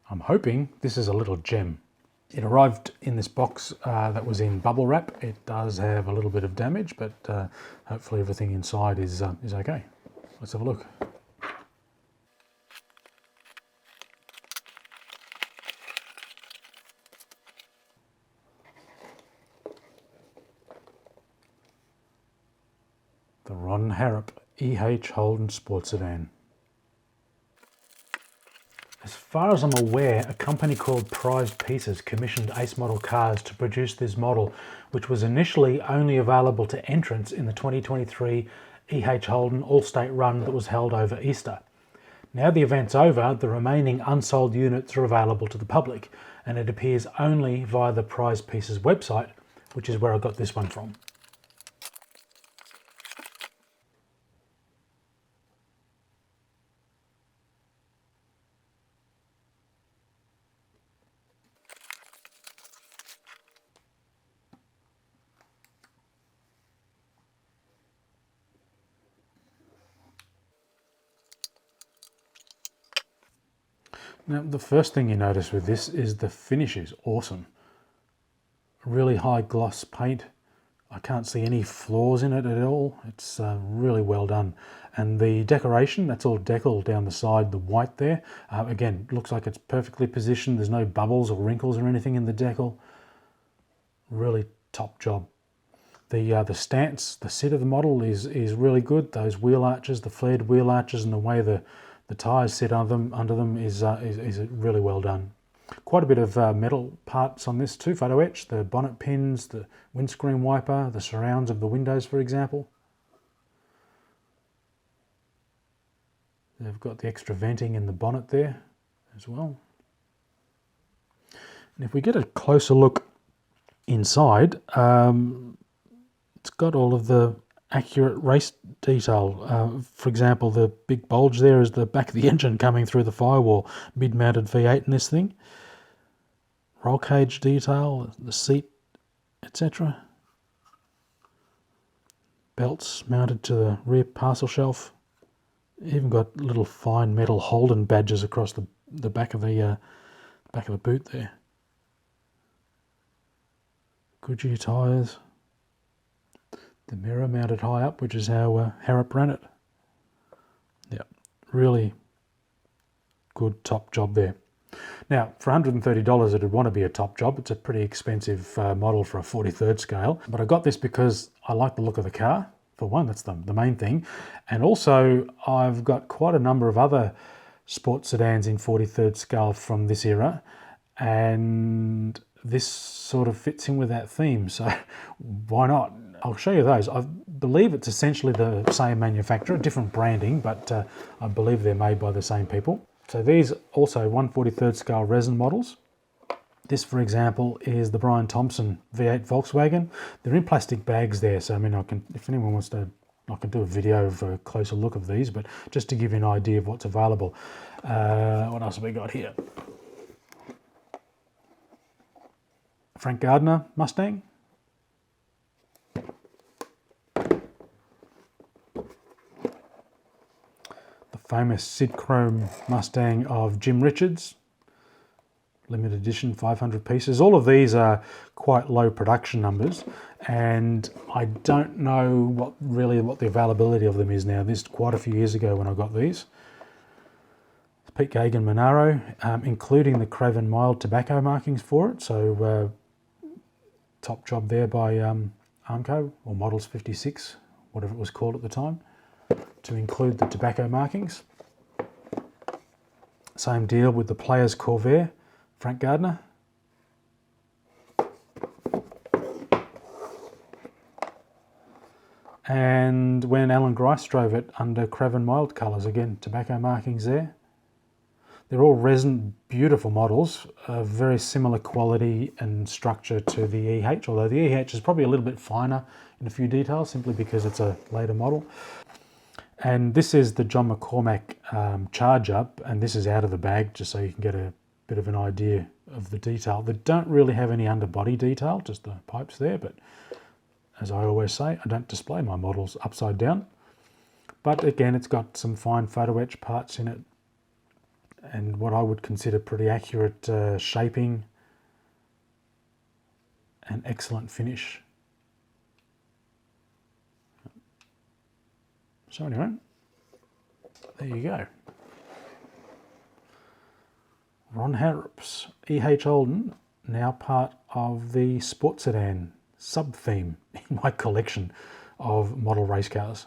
I'm hoping this is a little gem. It arrived in this box that was in bubble wrap. It does have a little bit of damage, but hopefully everything inside is okay. Let's have a look. The Harrop Holden Sports Sedan. As far as I'm aware, a company called Prized Pieces commissioned Ace Model Cars to produce this model, which was initially only available to entrants in the 2023 Holden All-State Run that was held over Easter. Now the event's over, the remaining unsold units are available to the public, and it appears only via the Prized Pieces website, which is where I got this one from. Now, the first thing you notice with this is the finish is awesome. Really high gloss paint. I can't see any flaws in it at all. It's really well done. And the decoration, that's all decal down the side, the white there. Again, looks like it's perfectly positioned. There's no bubbles or wrinkles or anything in the decal. Really top job. The stance, the sit of the model is really good. Those wheel arches, the flared wheel arches, and the way the tyres sit under them is really well done. Quite a bit of metal parts on this too, photo etch, the bonnet pins, the windscreen wiper, the surrounds of the windows, for example. They've got the extra venting in the bonnet there as well. And if we get a closer look inside, it's got all of the accurate race detail. For example, the big bulge there is the back of the engine coming through the firewall, mid-mounted V8 in this thing. Roll cage detail, the seat, etc. Belts mounted to the rear parcel shelf. Even got little fine metal Holden badges across the back of the boot there. Goodyear tyres. The mirror mounted high up, which is how Harrop ran it. Yeah, really good top job there. Now, for $130, it'd want to be a top job. It's a pretty expensive model for a 43rd scale, but I got this because I like the look of the car. For one, that's the main thing. And also, I've got quite a number of other sports sedans in 43rd scale from this era, and this sort of fits in with that theme, so why not? I'll show you those. I believe it's essentially the same manufacturer, different branding, but I believe they're made by the same people. So these also 1/43rd scale resin models. This, for example, is the Brian Thompson V8 Volkswagen. They're in plastic bags there, so I mean, if anyone wants to, I can do a video of a closer look of these, but just to give you an idea of what's available. What else have we got here? Frank Gardner Mustang. Famous Sid Chrome Mustang of Jim Richards, limited edition, 500 pieces. All of these are quite low production numbers, and I don't know what the availability of them is now. This is quite a few years ago when I got these. Pete Gagan Monaro, including the Craven mild tobacco markings for it, so top job there by Armco, or Models 56, whatever it was called at the time, to include the tobacco markings. Same deal with the Players Corvair, Frank Gardner. And when Alan Grice drove it under Craven mild colours, again, tobacco markings there. They're all resin, beautiful models, very similar quality and structure to the EH, although the EH is probably a little bit finer in a few details, simply because it's a later model. And this is the John McCormack Charge Up, and this is out of the bag, just so you can get a bit of an idea of the detail. They don't really have any underbody detail, just the pipes there, but as I always say, I don't display my models upside down. But again, it's got some fine photo etch parts in it. and what I would consider pretty accurate shaping and excellent finish. So anyway, there you go. Ron Harrop's E.H. Holden, now part of the Sports Sedan sub-theme in my collection of model race cars.